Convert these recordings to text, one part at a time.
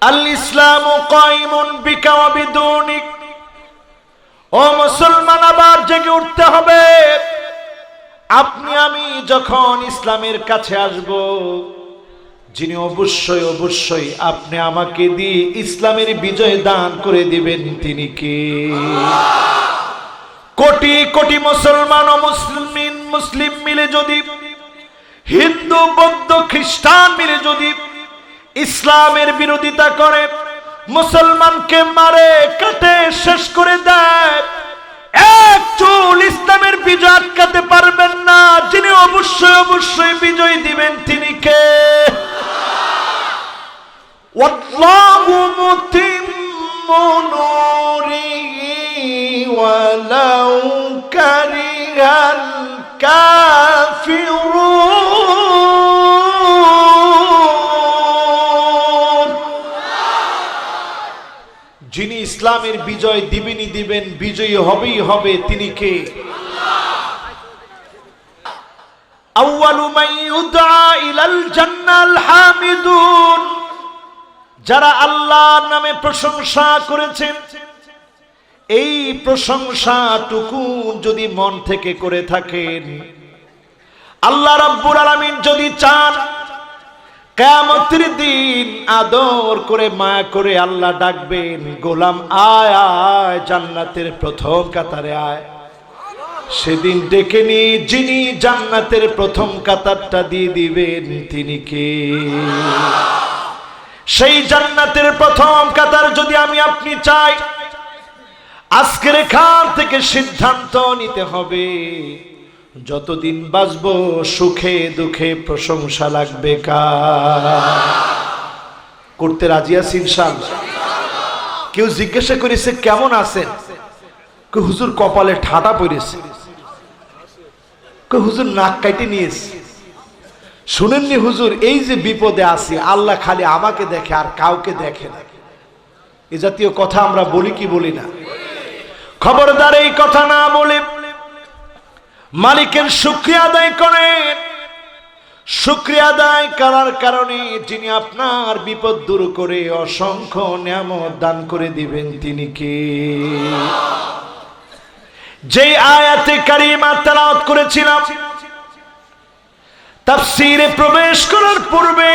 আল ইসলামু কায়িমুন বিকা ওয়া বিদুনিক। ও মুসলমান, আবার জেগে উঠতে হবে। আপনি আমি যখন ইসলামের কাছে আসব, যিনি অবশ্যই অবশ্যই আপনি আমাকে দিয়ে ইসলামের বিজয় দান করে দিবেন, তিনি কে? কোটি কোটি মুসলমান ও মুসলিম মিলে যদি, হিন্দু বৌদ্ধ খ্রিস্টান মিলে যদি ইসলামের বিরোধিতা করে, মুসলমানকে মারে কাটে শেষ করে দেয়, এক চুল ইসলামের বিজয় আটকাতে পারবেন না। যিনি অবশ্যই অবশ্যই বিজয় দিবেন, তিনি কে? ওয়াল্লাহু মুতিম্মু নূরিহি ওয়ালাউ কারিহাল কাফিরুন। যিনি ইসলামের বিজয় দিবেনই দিবেন, বিজয়ী হবেই হবে, তিনি কে? আউয়ালু মান ইউদআ ইলাল জান্নাল হামিদুন। যারা আল্লাহর নামে প্রশংসা করেছেন, এই প্রশংসাটুকু যদি মন থেকে করে থাকেন, আল্লাহ রাব্বুল আলামিন যদি চান, কিয়ামতের দিন আদর করে মায়া করে আল্লাহ ডাকবেন, গোলাম আয় আয়, জান্নাতের প্রথম কাতারে আয়। সেদিন ডেকে নিয়ে যিনি জান্নাতের প্রথম কাতারটা দিয়ে দিবেন, তিনি কে? সেই জান্নাতের প্রথম কাতার যদি আমি আপনি চাই, আজকের এখান থেকে সিদ্ধান্ত নিতে হবে, যতদিন বাঁচব সুখে দুঃখে প্রশংসা লাগবে কার? করতে রাজি আছি ইনশাআল্লাহ? কেউ জিজ্ঞাসা করেছে কেমন আছেন? কেউ হুজুর কপালে ঠাটা পড়েছে, কেউ হুজুর নাক কাটে নিয়েছে। শুনেননি হুজুর, এই যে বিপদে আছি, আল্লাহ খালি আমাকে দেখে আর কাউকে দেখে না। এ জাতীয় কথা আমরা বলি কি বলি না? খবরদার এই কথা না বলে মালিকের শুকরিয়া আদায় করেন। শুকরিয়া আদায় করার কারণে যিনি আপনার বিপদ দূর করে অসংখ্য নিয়ামত দান করে দিবেন, তিনি কে? যেই আয়াতে কারিমা তেলাওয়াত করেছিলাম, তাফসীরে প্রবেশ করার পূর্বে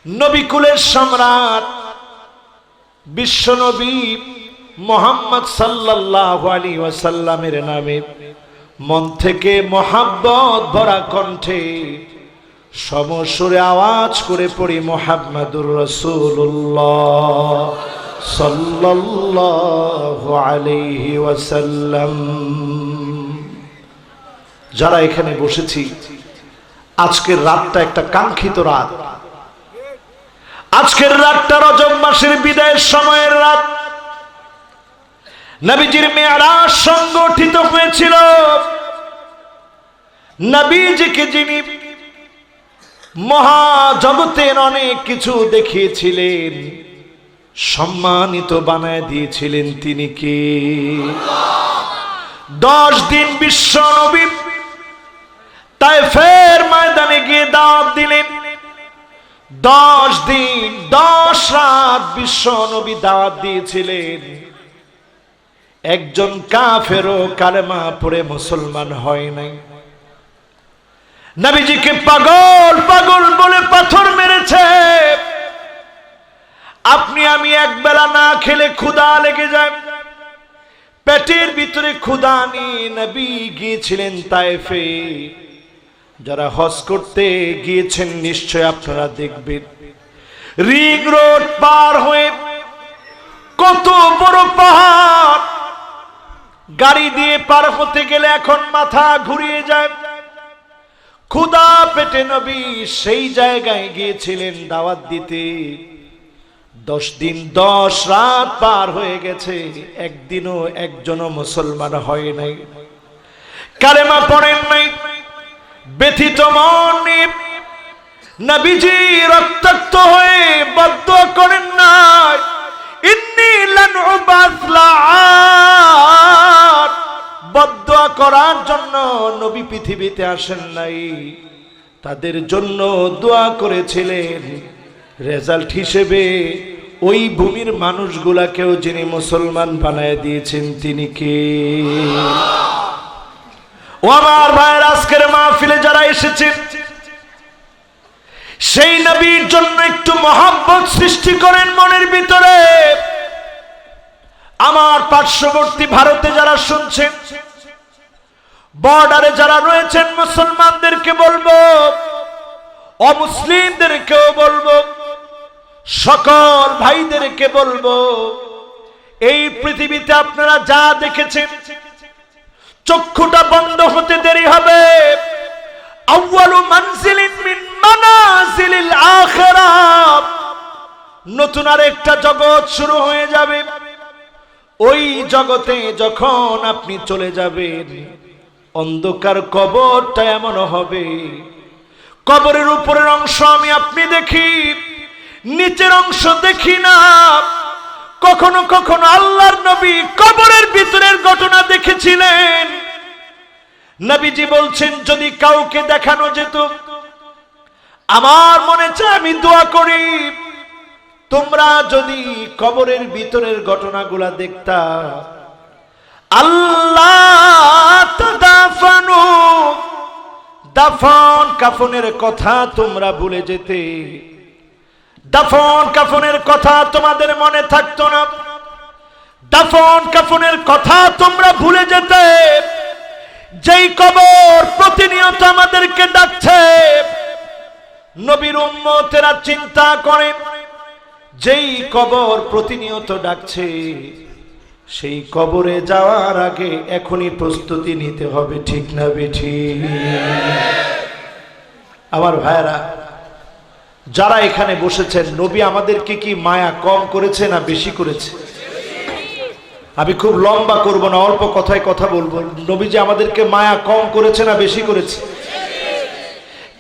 নবী কুলের সম্রাট বিশ্বনবী মুহাম্মদ সাল্লাল্লাহু আলাইহি ওয়াসাল্লামের নামে মন থেকে মহাব্বত ভরা কণ্ঠে সমসুরে আওয়াজ করে পড়ি, মুহাম্মাদুর রাসূলুল্লাহ সাল্লাল্লাহু আলাইহি ওয়াসাল্লাম। যারা এখানে বসেছি, আজকের রাতটা একটা কাঙ্ক্ষিত রাত। আজকের রাতটা রজব মাসের বিদায়ের সময়ের রাত। নবীজির মেরাজ সংগঠিত হয়েছিল। নবীজিকে যিনি মহাজগতের অনেক কিছু দেখিয়েছিলেন, সম্মানিত বানায় দিয়েছিলেন, তিনি কে? 10 দিন বিশ্ব নবী তায়েফের ময়দানে গিয়ে দাওয়াত দিলেন। 10 দিন 10 রাত বিশ্ব নবী দাওয়াত দিয়েছিলেন। একজন কাফেরও কালেমা পড়ে মুসলমান হয় নাই। নবীজিকে পাগল পাগল বলে পাথর মেরেছে। আপনি আমি একবেলা না খেলে ক্ষুধা লেগে যায়, পেটের ভিতরে ক্ষুধা নিয়ে নবী গিয়েছিলেন তায়েফে। যারা হজ করতে গিয়েছেন নিশ্চয় আপনারা দেখবেন, রিং রোড পার হয়ে কত বড় পাহাড়, গাড়ি দিয়ে পার হতে গেলে এখন মাথা ঘুরিয়ে যায়। ক্ষুধা পেটে নবী সেই জায়গায় গিয়েছিলেন দাওয়াত দিতে। 10 দিন 10 রাত পার হয়ে গেছে, একদিনও একজনও মুসলমান হয় নাই, কালেমা পড়েন নাই। ব্যথিত মন নিয়ে নবীজি রক্তাক্ত হয়ে বদদুয়া করেন নাই, ইন্নী লান উবাসলাআন। বদদুয়া করার জন্য নবী পৃথিবীতে আসেন নাই, তাদের জন্য দোয়া করেছিলেন, রেজাল্ট হিসেবে ওই ভূমির মানুষগুলাকেও যিনি মুসলমান বানায় দিয়েছেন তিনি কে? ও আমার ভাইয়ের, আজকের মাহফিলে যারা এসেছেন সেই নবীর জন্য একটু মহব্বত সৃষ্টি করেন মনের ভিতরে। আমার পার্শ্ববর্তী ভারতে যারা শুনছেন, বর্ডারে যারা রয়েছেন, মুসলমানদেরকে বলবো, অমুসলিমদেরকেও বলবো, সকল ভাইদেরকে বলবো, এই পৃথিবীতে আপনারা যা দেখেছেন চক্ষুটা বন্ধ হতে দেরি হবে। আউয়ালু মানজিলিন মিন মানাজিলিল আখিরাহ, নতুন আরেকটা জগৎ শুরু হয়ে যাবে। ওই জগতে যখন আপনি চলে যাবেন, অন্ধকার কবরটা এমন হবে, কবরের উপরের অংশ আমি আপনি দেখি, নিচের অংশ দেখি না। কখনো কখনো আল্লাহর নবী কবরের ভিতরের ঘটনা দেখেছিলেন। নবীজি বলছেন, যদি কাউকে দেখানো যেত, আমার মনে চায় আমি দোয়া করি, তোমরা যদি কবরের ভিতরের ঘটনাগুলা দেখতা, আল্লাহ তাদাফানু, দাফন কাফনের কথা তোমরা ভুলে যেতে, দাফন কাফনের কথা তোমাদের মনে থাকতো না, দাফন কাফনের কথা তোমরা ভুলে যেতে। যেই কবর প্রতিনিয়ত আমাদেরকে ডাকছে, নবীর উম্মতেরা চিন্তা করে, যেই কবর প্রতিনিয়ত ডাকছে, সেই কবরে যাওয়ার আগে এখনই প্রস্তুতি নিতে হবে, ঠিক না বেঠিক? আমার ভাইরা যারা এখানে বসেছেন, নবী আমাদেরকে কি মায়া কম করেছে না বেশি করেছে? আমি খুব লম্বা করব না, অল্প কথায় কথা বলবো। নবীজি আমাদেরকে মায়া কম করেছে না বেশি করেছে?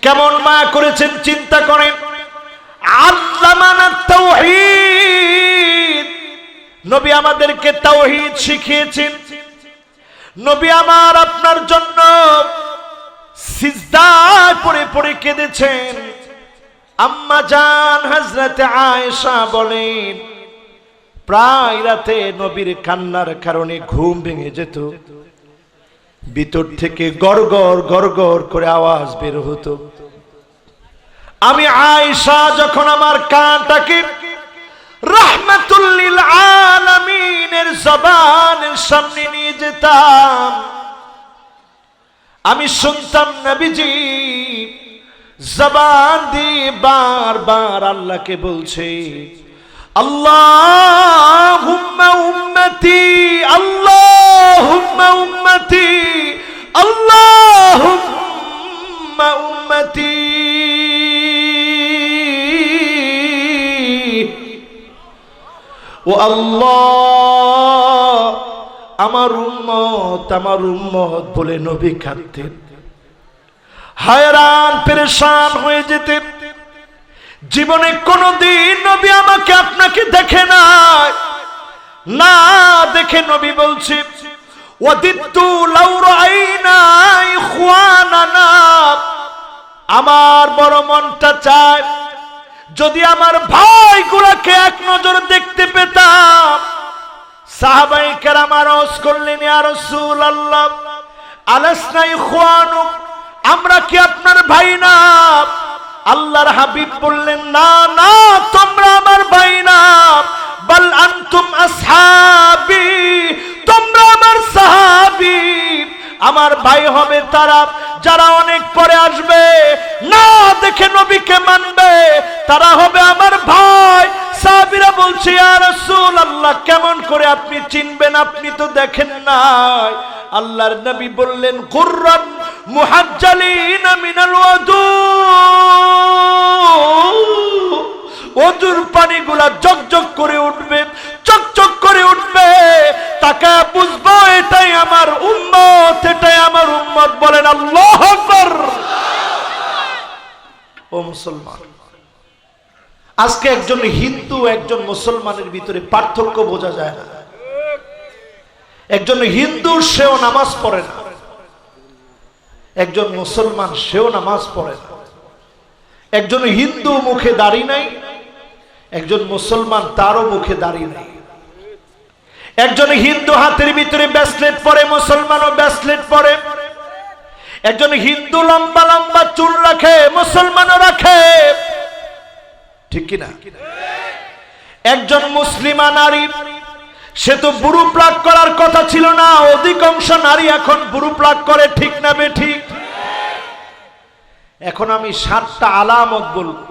কেমন মায়া করেছেন চিন্তা করেন। আল্লামানা তাওহীদ, নবী আমাদেরকে তাওহীদ শিখিয়েছেন। নবী আমার আপনার জন্য সিজদায় পড়ে পড়ে কেঁদেছেন। আম্মা জান হযরতে আয়েশা বলেন, প্রায় রাতে নবীর কান্নার কারণে ঘুম ভেঙে যেত, ভিতর থেকে গড়গড় গড়গড় করে আওয়াজ বের হতো। আমি আয়েশা যখন আমার কানটাকে রাহমাতুল লিল আলামিনের জবানের সামনে নিয়ে যেতাম, আমি শুনতাম নবীজি জবান দিয়ে বারবার আল্লাহকে বলছে, আল্লাহুম্মা উম্মতি, আল্লাহুম্মা উম্মতি, আল্লাহুম্মা উম্মতি। ও আল্লাহ, আমার উম্মত, আমার উম্মত বলে নবী কাঁদতেন, হায়রান পেরেশান হয়ে যেতেন। জীবনে কোনদিন নবী আমাকে আপনাকে দেখে নাই, না দেখে নবী বলছে, ওয়াদিতু লাউ রাআইনা ইখওয়ানানা, আমার বড় মনটা চায় যদি আমার ভাইগুলোকে এক নজর দেখতে পেতাম। সাহাবায়ে কেরাম আরজ করলেন, ইয়া রাসূলুল্লাহ, আলাসনা ইখওয়ানুক, আমরা কি আপনার ভাই না? আল্লাহর হাবিব বললেন, না না, তোমরা আমার ভাই না, বাল আনতুম আসহাবি, তোমরা আমার সাহাবী। আমার ভাই হবে তারা যারা অনেক পরে আসবে, না দেখে নবীকে মানবে, তারা হবে আমার ভাই। সাহাবীরা বলছে, ইয়া রাসূলুল্লাহ, কেমন করে আপনি চিনবেন, আপনি তো দেখেন নাই। আল্লাহর নবী বললেন, কুররান মুহাজ্জালিন মিনাল ওয়াদু, ওযুর পানিগুলা জকজক করে উঠবে, চকচক করে উঠবে, তাকে বুঝবো এটাই আমার উম্মত, এটাই আমার উম্মত। বলেন আল্লাহু আকবার। ও মুসলমান, আজকে একজন হিন্দু একজন মুসলমানের ভিতরে পার্থক্য বোঝা যায় না। একজন হিন্দু সেও নামাজ পড়ে না, একজন মুসলমান সেও নামাজ পড়ে না। একজন হিন্দু মুখে দাড়ি নাই, একজন মুসলমান তারও মুখে দাড়ি নেই। একজন হিন্দু হাতের ভিতরে ব্রেসলেট পরে, মুসলমানও ব্রেসলেট পরে। একজন হিন্দু লম্বা লম্বা চুল রাখে, মুসলমানও রাখে, ঠিক কিনা? একজন মুসলিমা নারী, সে তো বুড়ো প্লাগ করার কথা ছিল না, অধিকাংশ নারী এখন বুড়ো প্লাগ করে, ঠিক না বেঠিক? এখন আমি 7টা আলামত বলবো,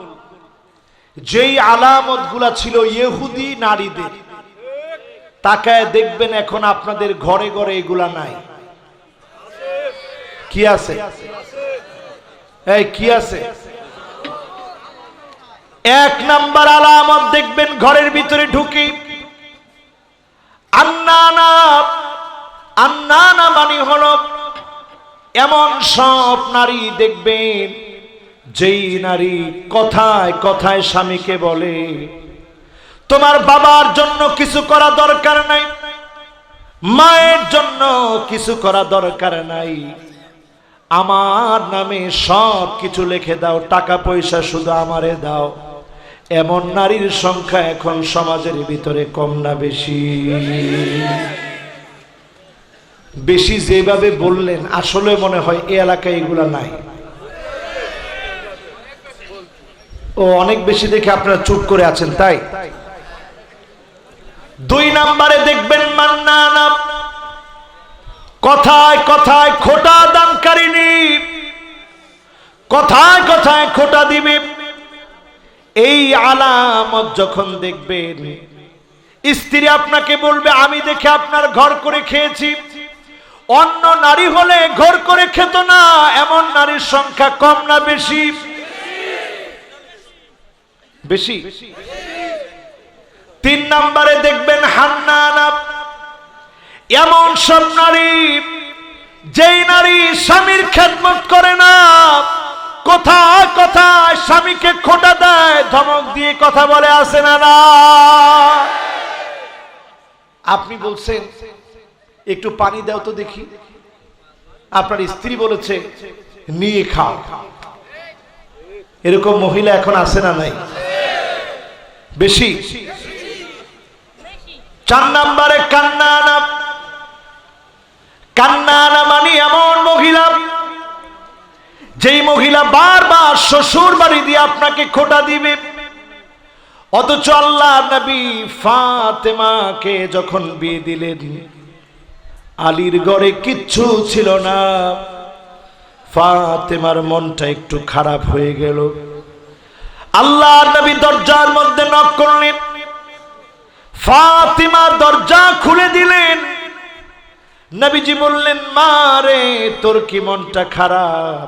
যেই আলামত গুলা ছিল ইহুদি নারীদের, তাকায় দেখবেন এখন আপনাদের ঘরে ঘরে এগুলা নাই। কি আছে? এই কি আছে? 1 নাম্বার আলামত দেখবেন ঘরের ভিতরে ঢুকি, আন্নানা। আন্নানা মানে হলো এমন সব নারী দেখবেন, যেই নারী কথায় কথায় স্বামীকে বলে, তোমার বাবার জন্য কিছু করা দরকার নাই, মায়ের জন্য কিছু করা দরকার নাই, আমার নামে সব কিছু লিখে দাও, টাকা পয়সা শুধু আমারে দাও। এমন নারীর সংখ্যা এখন সমাজের ভিতরে কম না বেশি? বেশি যেভাবে বললেন আসলে মনে হয় এই এলাকায় এগুলা নাই। ও অনেক বেশি দেখে আপনারা চুপ করে আছেন, তাই? 2 নম্বরে দেখবেন মান্নানা, কথায় কথায় খোটা দানকারিনী, কথায় কথায় খোটা দিবে। এই আলামত যখন দেখবেন, স্ত্রী আপনাকে বলবে আমি দেখে আপনার ঘর করে খেয়েছি, অন্য নারী হলে ঘর করে খেত না, এমন নারীর সংখ্যা কম না বেশি? বেশি। 3 নম্বরে দেখবেন হান্নানা, এমন সব নারী, যেই নারী স্বামীর খেদমত করে না, কথায় কথায় স্বামীকে খোটা দেয়, ধমক দিয়ে কথা বলে, আসে না না? আপনি বলছেন একটু পানি দাও তো দেখি, আপনার স্ত্রী বলেছে নিয়ে খাও। এরকম মহিলা এখন আছে না নাই? বেশি। 4 নম্বরে কান্নানা। কান্নানা মানে এমন মহিলা, যেই মহিলা বারবার শ্বশুর বাড়ি দিয়ে আপনাকে খোটা দিবে, অথচ আল্লাহ নবী ফাতেমাকে যখন বিয়ে দিলেন, আলীর ঘরে কিচ্ছু ছিল না, ফাতেমার মনটা একটু খারাপ হয়ে গেল। আল্লাহ নবী দরজার মধ্যে নক করলেন, ফাতেমা দরজা খুলে দিলেন। নবীজি বললেন, মা রে তোর কি মনটা খারাপ?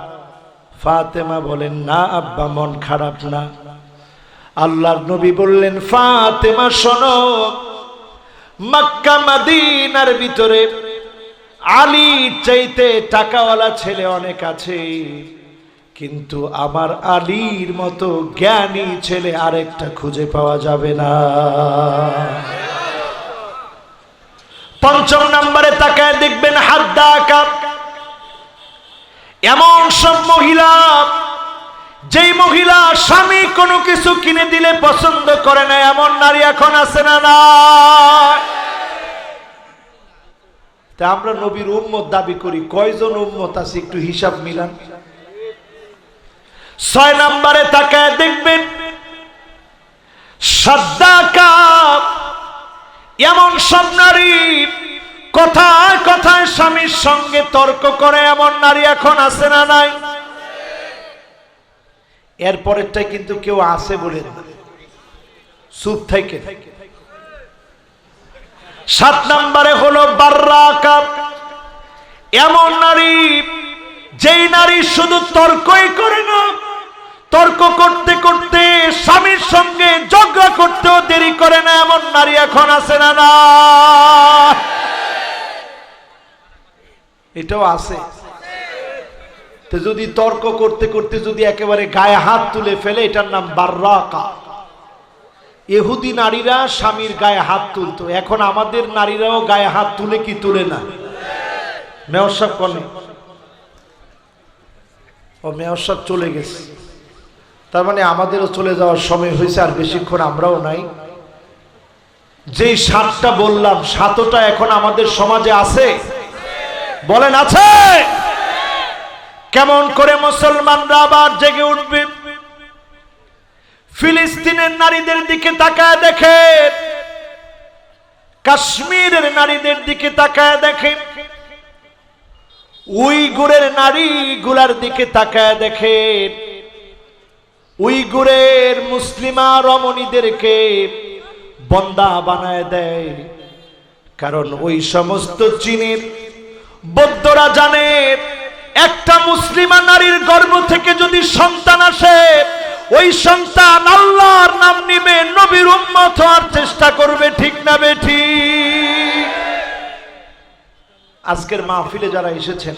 ফাতেমা বলেন, না আব্বা, মন খারাপ না। আল্লাহর নবী বললেন, ফাতেমা শোনো, মক্কা মদিনার ভিতরে আলী চাইতে টাকাওয়ালা ছেলে অনেক আছে, কিন্তু আমার আলীর মতো জ্ঞানী ছেলে আরেকটা খুঁজে পাওয়া যাবে না। 5 নম্বরে তাকায় দেখবেন হাদ্দাকা, এমন সব মহিলা, যেই মহিলা স্বামী কোনো কিছু কিনে দিলে পছন্দ করে না, এমন নারী এখন আছে না না? তা আমরা নবীর উম্মত দাবি করি, কয়জন উম্মত আছে একটু হিসাব মিলান। 6 নম্বরে তাকায় দেখবেন সাদ্দাকা, এমন সব নারী কথায় কথায় স্বামীর সঙ্গে তর্ক করে, এমন নারী এখন আছে না নাই? এরপরেরটাই কিন্তু কেউ আছে বলেন না, চুপ থেকে। 7 নম্বরে হলো বাররাকা, এমন নারী, যেই নারী শুধু তর্কই করে না, তর্ক করতে করতে স্বামীর সঙ্গে ঝগড়া করতেও দেরি করে না, এমন নারী এখন আছে না না? এটাও আছে। তো যদি তর্ক করতে করতে যদি একেবারে গায়ে হাত তুলে ফেলে, এটার নাম বাররাকা। ইহুদি নারীরা স্বামীর গায়ে হাত তুলতো, এখন আমাদের নারীরাও গায়ে হাত তুলে কি তুলে না? মেয়র সাহেব কনে, ও মেয়র সাহেব চলে গেছে, তার মানে আমাদেরও চলে যাওয়ার সময় হয়েছে, আর বেশিক্ষণ আমরাও নাই। যেই 7টা বললাম 7টা এখন আমাদের সমাজে আছে, বলেন আছে? কেমন করে মুসলমানরা আবার জেগে উঠবে? ফিলিস্তিনের নারীদের দিকে তাকায় দেখেন, কাশ্মীরের নারীদের দিকে তাকায় দেখেন, উইগুরের নারীগুলার দিকে তাকায় দেখেন। উইগুরের মুসলিমা রমণীদেরকে বন্দা বানায় দেয়, কারণ ওই সমস্ত চীনের বৌদ্ধরা জানে একটা মুসলিমা নারীর গর্ভ থেকে যদি সন্তান আসে, ওই সন্তান আল্লাহর নাম নিবে, নবীর উম্মত হওয়ার চেষ্টা করবে। ঠিক না বেঠিক? আজকের মাহফিলে যারা এসেছেন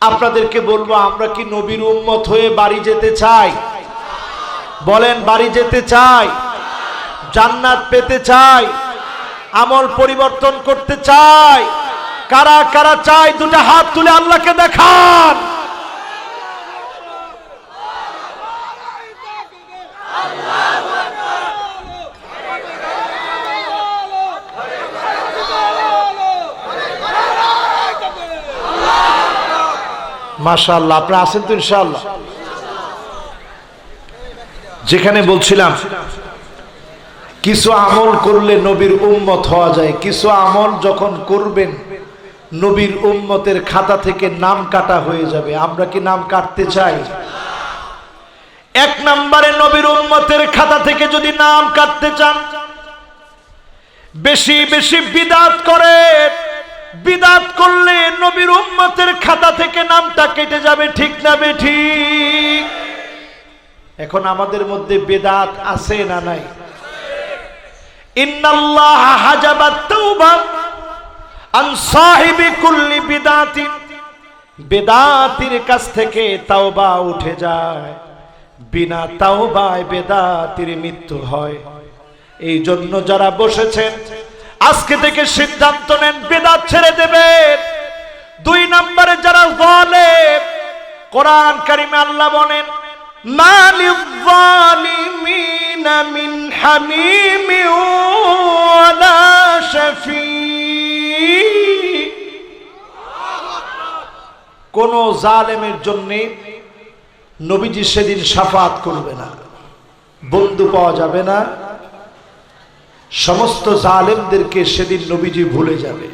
আপনাদেরকে বলবো, আমরা কি নবীর উম্মত হয়ে বাড়ি যেতে চাই? বলেন, বাড়ি যেতে চাই? জান্নাত পেতে চাই? আমল পরিবর্তন করতে চাই? কারা কারা চাই? দুটো হাত তুলে আল্লাহকে দেখান। মাশাআল্লাহ, আপনারা আছেন তো ইনশাআল্লাহ? যেখানে বলছিলাম কিছু আমল করলে নবীর উম্মত হওয়া যায়, কিছু আমল যখন করবেন নবীর উম্মতের খাতা থেকে নাম কাটা হয়ে যাবে। আমরা কি নাম কাটতে চাই? 1 নম্বরে নবীর উম্মতের খাতা থেকে যদি নাম কাটতে চান, বেশি বেশি বিদআত করে। বিদআত করলে নবীর উম্মতের খাতা থেকে নামটা কেটে যাবে। ঠিক না বেঠিক? এখন আমাদের মধ্যে বিদআত আছে না নাই? ইন্নাল্লাহ হাজাবাত তাওবা আন সাহিবি কুল্লি বিদআতিন। বিদআতির কাছ থেকে তাওবা উঠে যায়, বিনা তাওবায় বিদআতির মৃত্যু হয়। এই জন্য যারা বসেছেন আজকে থেকে সিদ্ধান্ত নেন বিদআত ছেড়ে দেবেন। 2 নম্বরে যারা জালেম, কোরআন কারিমে আল্লাহ বলেন, মালিয যালিমিনা মিন হামিমি ওয়ালা শাফি। কোন জালেমের জন্য নবীজি সেদিন শাফাআত করবে না, বন্ধু পাওয়া যাবে না। সমস্ত জালেমদেরকে সেদিন নবীজি ভুলে যাবে,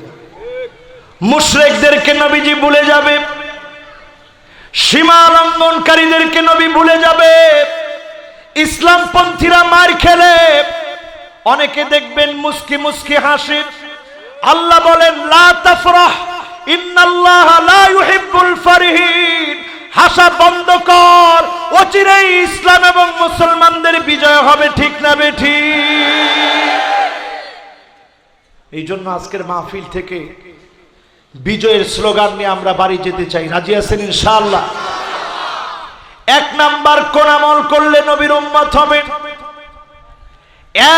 মুশরিকদেরকে নবীজি ভুলে যাবে, সীমা লঙ্ঘনকারীদেরকে নবী ভুলে যাবে। ইসলামপন্থীরা মার খেলে অনেকে দেখবেন মুস্কি মুস্কি হাসে। আল্লাহ বলেন, লা তাফরাহ ইন্নাল্লাহা লা ইউহিব্বুল ফারিহিন। হাসা বন্ধ কর, অচিরেই ইসলাম এবং মুসলমানদের বিজয় হবে। ঠিক না বেঠিক? এই জন্য আজকের মাহফিল থেকে বিজয়ের স্লোগান নিয়ে আমরা বাড়ি যেতে চাই। রাজি আছেন ইনশাআল্লাহ? 1 নাম্বার কোন আমল করলে নবীর উম্মত হবে?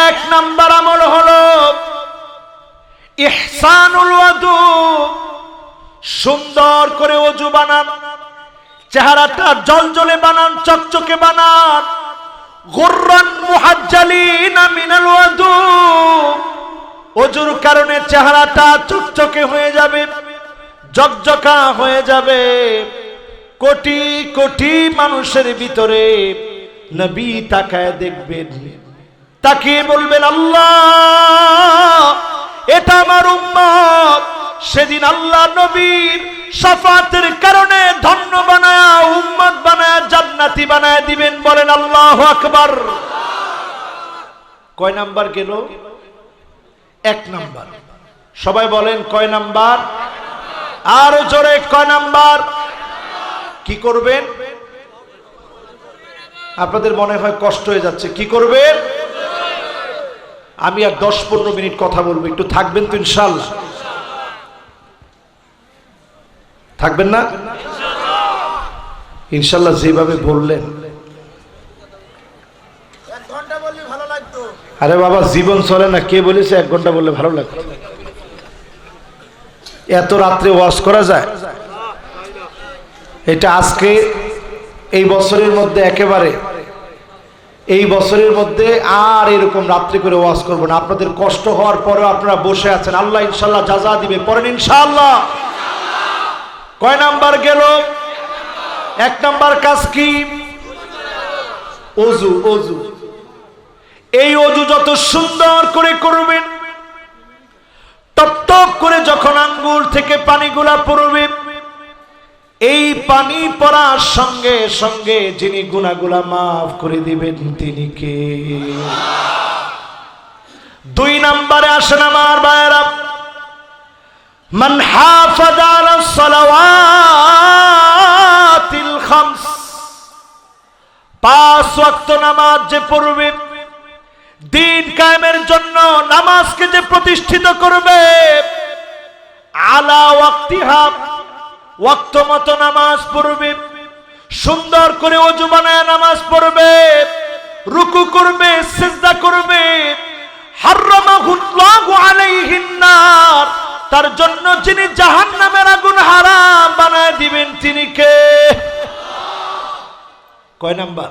1 নাম্বার আমল হলো ইহসানুল ওয়াদু। সুন্দর করে ওযু বানান, চেহারাটা জলজলে বানান, চকচকে বানান। গুররান মুহাজ্জালিনা মিনাল ওয়াদু। ওযুর কারণে চেহারাটা চকচকে হয়ে যাবে, জকজকা হয়ে যাবে। কোটি কোটি মানুষের ভিতরে নবী তাকায় দেখবেন, তাকিয়ে বলবেন, আল্লাহ এটা আমার উম্মত। সেদিন আল্লাহ নবীর শাফাতের কারণে ধন্য বানায়া, উম্মত বানায়া, জান্নাতি বানায়া দিবেন। বলেন আল্লাহু আকবার। কয় নাম্বার গেল? 1 নাম্বার। সবাই বলেন কয় নাম্বার? আরো জোরে, কয় নাম্বার? কি করবেন? আপনাদের মনে হয় কষ্ট হয়ে যাচ্ছে। কি করবেন? আমি আর 10-15 মিনিট কথা বলবো, একটু থাকবেন তো ইনশাআল্লাহ? থাকবেন না ইনশাআল্লাহ? যেভাবে বললেন, আরে বাবা জীবন চলে না। কে বলেছে 1 ঘন্টা বললে ভালো লাগে? এত রাত্রে ওয়াজ করা যায়? এটা আজকে এই বছরের মধ্যে একেবারে এই বছরের মধ্যে আর এরকম রাত্রি করে ওয়াজ করব না। আপনাদের কষ্ট হওয়ার পরেও আপনারা বসে আছেন, আল্লাহ ইনশাআল্লাহ জাযা দিবে। পড়েন ইনশাআল্লাহ। কয় নাম্বার গেল? 1 নাম্বার কাজ কি? ওযু। ওযু, এই ওযু যত সুন্দর করে করবেন, টপ টপ করে যখন আঙ্গুল থেকে পানিগুলা পড়বে, এই পানি পড়ার সঙ্গে সঙ্গে যিনি গুনাহগুলা মাফ করে দিবেন তিনি কে? 2 নম্বরে আসেন আমার ভাইরা, মান হাফাযা আলাস সালাওয়াতিল খামস, 5 ওয়াক্ত নামাজ যে পড়বে, দিন কায়েমের জন্য নামাজকে যে প্রতিষ্ঠিত করবে, আলা ওয়াক্তিহা, ওয়াক্ত মতো নামাজ পড়বে, সুন্দর করে ওযু বানায় নামাজ পড়বে, রুকু করবে, সিজদা করবে, হারামাহুল্লাহু আলাইহিন নার, তার জন্য যিনি জাহান্নামের আগুন হারাম বানায় দিবেন তিনি কে? কয় নাম্বার?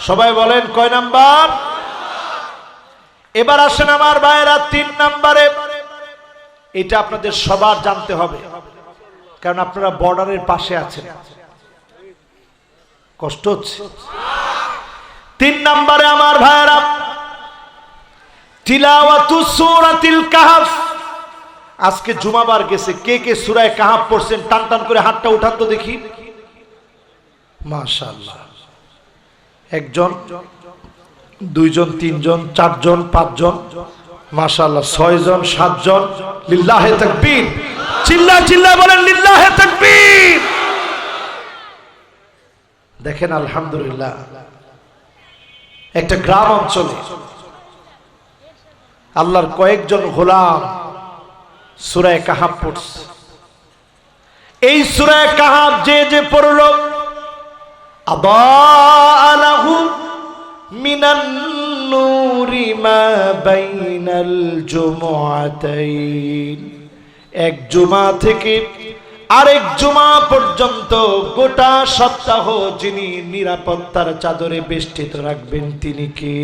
সবাই বলেন কয় নাম্বার? এবার আসেন আমার ভাইরা 3 নম্বরে। এটা আপনাদের সবার জানতে হবে, কারণ আপনারা বর্ডারের পাশে আছেন, কষ্ট হচ্ছে। 3 নম্বরে আমার ভাইরা, তিলাওয়াতু সূরাতিল কাহফ। আজকে জুমাবার গেছে, কে কে সূরা কাহফ পড়ছেন? টান টান করে হাতটা উঠান তো দেখি। মাশাআল্লাহ। 1 জন, 2 জন, 3 জন, 4 জন, 5 জন, মাশাআল্লাহ 6 জন, 7 জন। লিল্লাহে তাকবীর। চিল্লা চিল্লা বলেন লিল্লাহে তাকবীর। দেখেন আলহামদুলিল্লাহ, একটা গ্রাম অঞ্চলে আল্লাহর কয়েকজন গোলাম সূরা কাহফ পড়ছে। এই সূরা কাহফ যে যে পড়ল, আদালাহু মিনান নূরি মা বাইনাল জুমআতাইন, এক জুমা থেকে আরেক জুমা পর্যন্ত গোটা সপ্তাহ যিনি নিরাপত্তার চাদরে বেষ্টিত রাখবেন তিনি কে?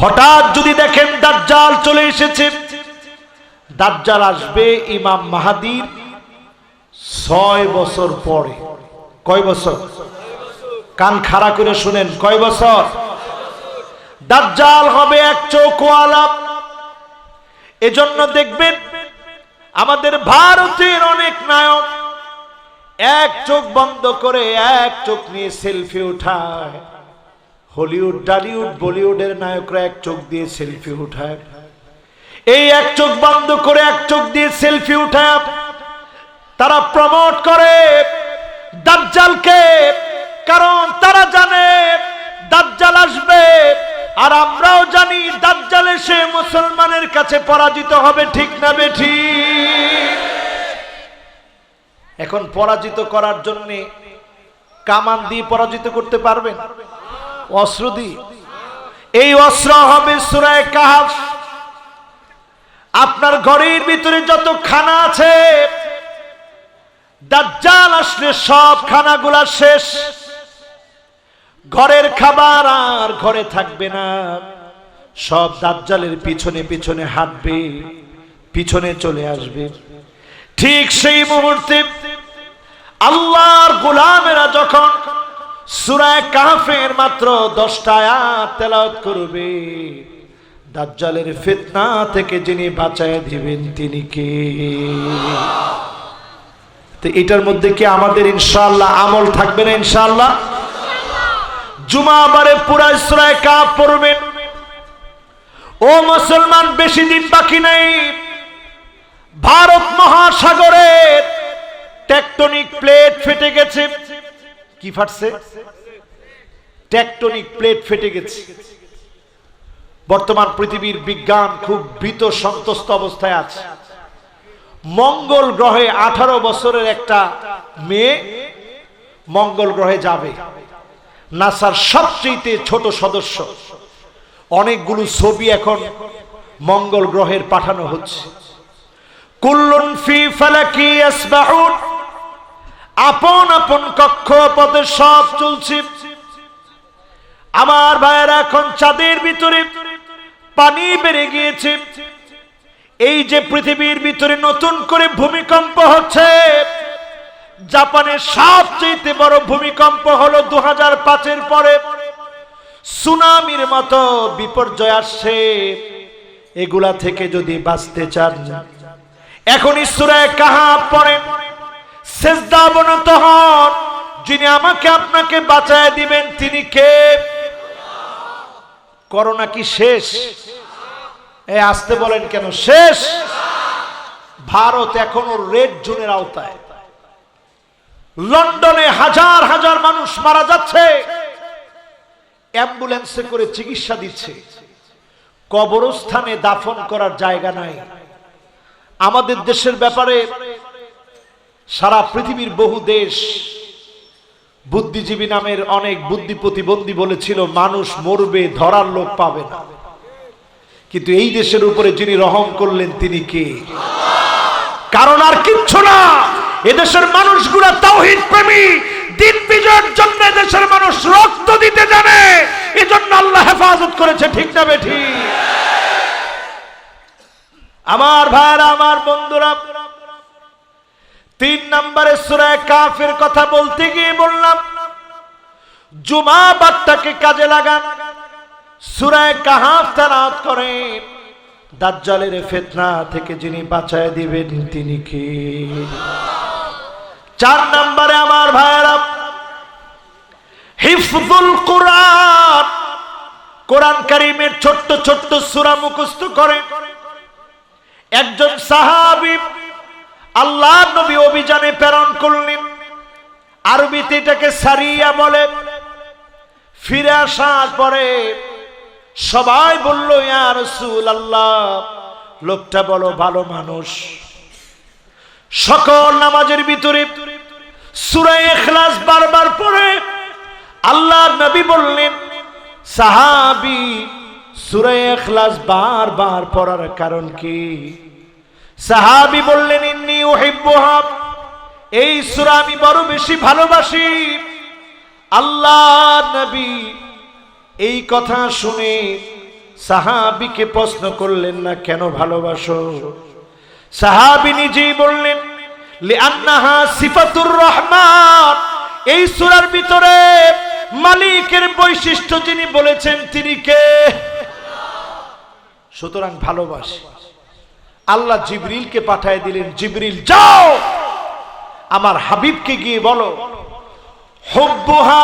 হঠাৎ যদি দেখেন দাজ্জাল চলে এসেছে, দাজ্জাল আসবে ইমাম মাহদীর 6 বছর পরে। কয় বছর? কান খাড়া করে শুনেন, কয় বছর? দাজ্জাল হবে 1 চোখওয়ালা। এজন্য দেখবেন আমাদের ভারতের অনেক নায়ক 1 চোখ বন্ধ করে 1 চোখ নিয়ে সেলফি উঠায়। হলিউড, টলিউড, বলিউডের নায়করা 1 চোখ দিয়ে সেলফি উঠায়। এই 1 চোখ বন্ধ করে 1 চোখ দিয়ে সেলফি উঠায় তারা প্রমোট করে দাজ্জালকে, কারণ তারা জানে দাজ্জাল আসবে, আর আমরাও জানি দাজ্জাল এসে মুসলমানের কাছে পরাজিত হবে। ঠিক না বেঠিক? এখন পরাজিত করার জন্য কামান দিয়ে পরাজিত করতে পারবেন? অস্ত্র দিয়ে। এই অস্ত্র হবে সূরা কাহফ। আপনার ঘরের ভিতরে যত খানা আছে, দাজ্জাল আসলে সব খানাগুলা শেষ। ঘরের খাবার আর ঘরে থাকবে না, সব দাজ্জালের পিছনে পিছনে হাঁটবে, পিছনে চলে আসবে। ঠিক সেই মুহূর্তে আল্লাহর গোলামেরা যখন সূরা কাহফের মাত্র 10টা আয়াত তেলাওয়াত করবে, দাজ্জালের ফিতনা থেকে যিনি বাঁচায় দিবেন তিনি কে? তো এটার মধ্যে কি আমাদের ইনশাআল্লাহ আমল থাকবে না? ইনশাআল্লাহ জুমাবারে পুরা সূরা কাহফ পড়বেন। ও মুসলমান, বেশি দিন বাকি নেই। ভারত মহাসাগরের টেকটনিক প্লেট ফেটে গেছে। কি ফাটছে? টেকটনিক প্লেট ফেটে গেছে। বর্তমান পৃথিবীর বিজ্ঞান খুব ভীত সন্ত্রস্ত অবস্থায় আছে। মঙ্গল গ্রহে 18 বছরের একটা মেয়ে মঙ্গল গ্রহে যাবে। নাসার সবচেয়ে ছোট সদস্য। অনেকগুলো ছবি এখন মঙ্গল গ্রহের পাঠানো হচ্ছে। কুল্লুন ফি ফালাকি ইয়াসবাহুন, আপন আপন কক্ষ পথে সব চলছে। আমার ভাইয়েরা, এখন চাঁদের ভিতরে পানি বেড়ে গিয়েছে। এই যে পৃথিবীর ভিতরে নতুন করে ভূমিকম্প হচ্ছে, জাপানের সবচেয়ে বড় ভূমিকম্প হলো 2005-এর পরে। সুনামির মতো বিপর্যয় আসছে। এগুলা থেকে যদি বাঁচতে চান, এখন সূরা কাহাফ পড়েন, সিজদা অবনত হন। যিনি আমাকে আপনাকে বাঁচায় দিবেন তিনি কে? করোনা কি শেষ? আসতে বলেন কেন শেষ? ভারত এখনো রেড জোনের আওতায়। লন্ডনে হাজার হাজার মানুষ মারা যাচ্ছে, অ্যাম্বুলেন্সে করে চিকিৎসা দিচ্ছে। কবরস্থানে দাফন করার জায়গা নাই। আমাদের দেশের ব্যাপারে সারা পৃথিবীর বহু দেশ, বুদ্ধিজীবী নামের অনেক বুদ্ধি প্রতিবন্ধী বলেছিল মানুষ মরবে, ধরার লোক পাবে না। কিন্তু এই দেশের উপরে যিনি রহম করলেন তিনি কে? কারণ আর কিচ্ছু না, এদেশের মানুষগুলা তাওহীদ প্রেমী। দিন বিজয়ের জন্য দেশের মানুষ রক্ত দিতে জানে, এজন্য আল্লাহ হেফাজত করেছে। ঠিক না বেঠিক? আমার ভাইরা, আমার বন্ধুরা, 3 নম্বরে সূরা কাফের কথা বলতে গিয়ে বললাম জুমা বারটাকে কাজে লাগান, সূরা কাহাফ তেলাওয়াত করেন। দাজ্জালের ফিতনা থেকে যিনি বাঁচায় দিবেন তিনি কে? 4 নম্বরে আমার ভাইরা, হিফজুল কোরআন। কোরআন কারীমের ছোট্ট ছোট্ট সূরা মুখস্থ করে একজন সাহাবী আল্লাহর নবী অভিযানে প্রেরণ করলেন। আরবিতে এটাকে সারিয়া বলে। ফিরে আসার পরে সবাই বলল, ইয়া রাসূলুল্লাহ, লোকটা বড় ভালো মানুষ। সকল নামাজের ভিতরে সূরা ইখলাস বারবার পড়ে। আল্লাহর নবী বললেন, সাহাবী, সূরা ইখলাস বারবার পড়ার কারণ কি? সাহাবী বললেন, ইন্নী উহিব্বুহা, এই সূরা আমি বড় বেশি ভালোবাসি। আল্লাহর নবী এই কথা শুনে সাহাবীকে প্রশ্ন করলেন না, কেন ভালোবাসো? সাহাবী নিজেই বললেন, লিআন্নাহা সিফাতুর রহমান। এই সূরার ভিতরে মালিকের বৈশিষ্ট্য যিনি বলেছেন তিনি কে? সুতরাং ভালোবাসি। আল্লাহ জিবরিলকে পাঠিয়ে দিলেন, জিবরিল যাও আমার হাবিবকে গিয়ে বলো, হুব্বুহা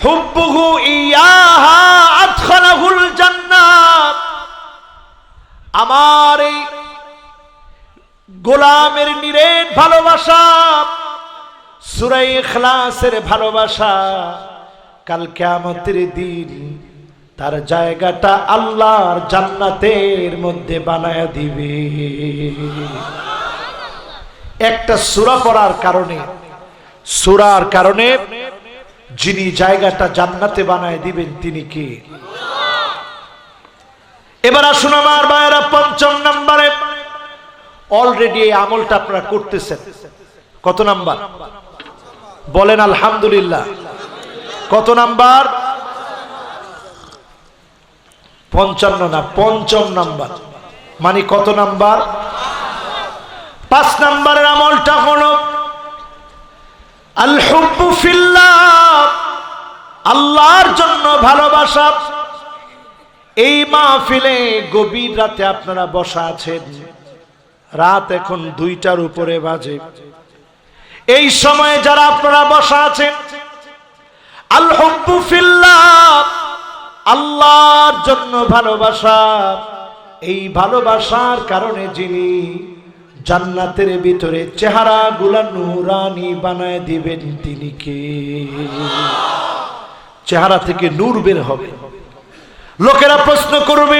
হুব্বুহু ইয়াহা আদখালাহুল জান্নাত। আমার এই গোলামের নিরেট ভালোবাসা, সূরা ইখলাসের ভালোবাসা, কাল কিয়ামতের দিন তার জায়গাটা আল্লাহর জান্নাতের মধ্যে বানায়া দিবে। একটা সূরা পড়ার কারণে, সূরার কারণে যিনি জায়গাটা জান্নাতে বানায় দিবেন তিনি কে? এবার আসুন আমার ভাইয়েরা, 5 নম্বরে। অলরেডি এই আমলটা আপনারা করতেছেন। কত নাম্বার বলেন? আলহামদুলিল্লাহ। কত নাম্বার? 55 না, 5ম নাম্বার। মানে কত নাম্বার? 5 নম্বরের আমলটা হলো আল হুব্বু ফিল্লাহ, আল্লাহর জন্য ভালোবাসা। এই মাহফিলে গভীর রাতে আপনারা বসা আছেন, রাত এখন 2টার উপরে বাজে। এই সময়ে যারা আপনারা বসা আছেন, আল হুব্বু ফিল্লাহ, আল্লাহর জন্য ভালোবাসা। এই ভালোবাসার কারণে যিনি জান্নাতের ভিতরে চেহারাগুলা নূরানি বানায় দিবেন তিনি কে? চেহারা থেকে নূর বের হবে। লোকেরা প্রশ্ন করবে,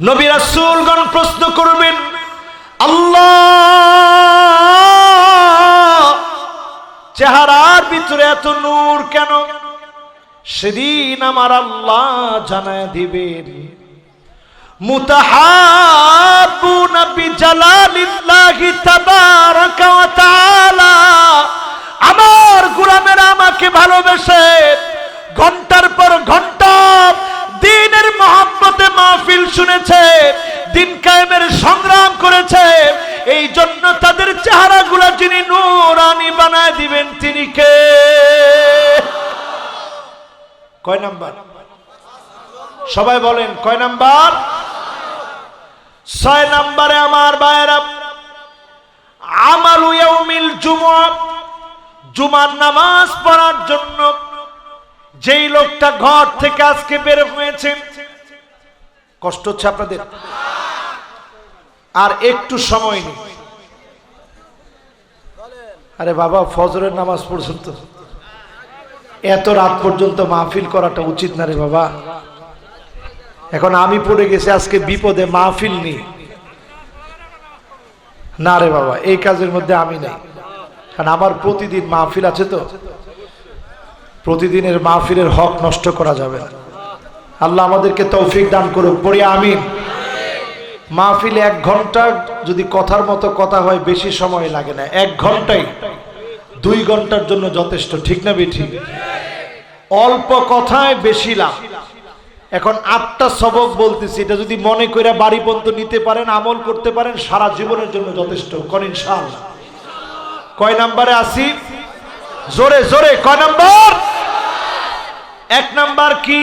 নবী রাসূলগণ প্রশ্ন করবেন, আল্লাহ চেহারার ভিতরে এত নূর কেন? সেদিন আমার আল্লাহ জানায় দিবেন, মুতাহাব্বুনা বিজালালিল্লাহি তাবারাকা ওয়া তাআলা। আমার গোলামেরা আমাকে ভালোবেসে ঘন্টার পর ঘন্টা দ্বীনের মহব্বতে মাহফিল শুনেছে, দিন কায়েমের সংগ্রাম করেছে। এই জন্য তাদের চেহারাগুলো যিনি নূরানি বানায় দিবেন তিনি কে? কয় নাম্বার? সবাই বলেন কয় নাম্বার? 6 নম্বরে আমার ভাইরা, আমালু ইয়াউমিল জুমআহ, জুমার নামাজ পড়ার জন্য যেই লোকটা ঘর থেকে আজকে বের হয়েছে, কষ্ট হচ্ছে আপনাদের? আর একটু সময় নেই। আরে বাবা, ফজরের নামাজ পড়ছেন তো, এত রাত পর্যন্ত মাহফিল করাটা উচিত না রে বাবা। এখন আমি পড়ে গেছি আজকে বিপদে, মাহফিল নেই না রে বাবা, এই কাজের মধ্যে আমি নাই। কারণ আমার প্রতিদিন মাহফিল আছে, তো প্রতিদিনের মাহফিলের হক নষ্ট করা যাবে না। আল্লাহ আমাদেরকে তৌফিক দান করুক, পড়ি আমিন। মাহফিলে 1 ঘন্টা যদি কথার মতো কথা হয়, বেশি সময় লাগে না। 1 ঘন্টাই 2 ঘন্টার জন্য যথেষ্ট, ঠিক না বেঠিক? অল্প কথায় বেশি লাভ। এখন 8টা সবক বলতেছি, এটা যদি মনে করে বাড়ি পর্যন্ত নিতে পারেন, আমল করতে পারেন, সারা জীবনের জন্য যথেষ্ট। কোন ইনশাআল্লাহ? কয় নম্বরে আসি? জোরে জোরে কয় নম্বর? 1 নাম্বার কি?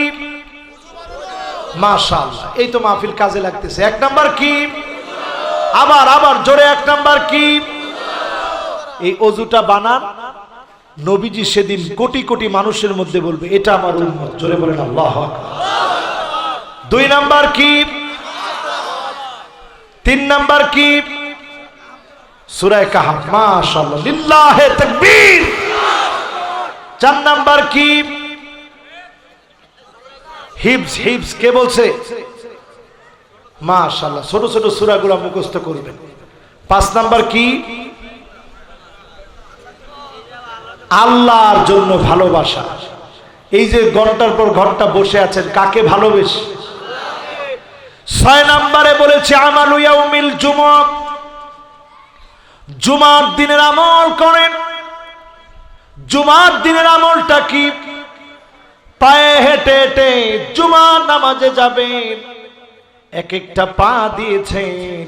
মাশাআল্লাহ, এই তো মাহফিল কাজে লাগতেছে। 1 নাম্বার কি? আবার জোরে 1 নাম্বার কি? এই অজুটা বানান, নবীজি সেদিন কোটি কোটি মানুষের মধ্যে বলবে, এটা আমার উম্মত। জোরে বলেন আল্লাহু আকবার। 2 নাম্বার কি? 3 নাম্বার কি? সূরা কাহফ। মাশাআল্লাহ, লিল্লাহে তাকবীর। 4 নাম্বার কি? হিফজ। কে বলছে? মাশাআল্লাহ, ছোট ছোট সূরাগুলো মুখস্থ করবেন। 5 নাম্বার কি? আল্লাহর জন্য ভালোবাসা। এই যে ঘন্টার পর ঘন্টা বসে আছেন, কাকে ভালোবেসে? 6 নম্বরে বলেছে আমালু ইয়াউমিল জুমআহ, জুমার দিনের আমল করেন। জুমার দিনের আমলটা কি? পায়ে হেঁটে হেঁটে জুমার নামাজে যাবেন। এক একটা পা দিয়েছেন,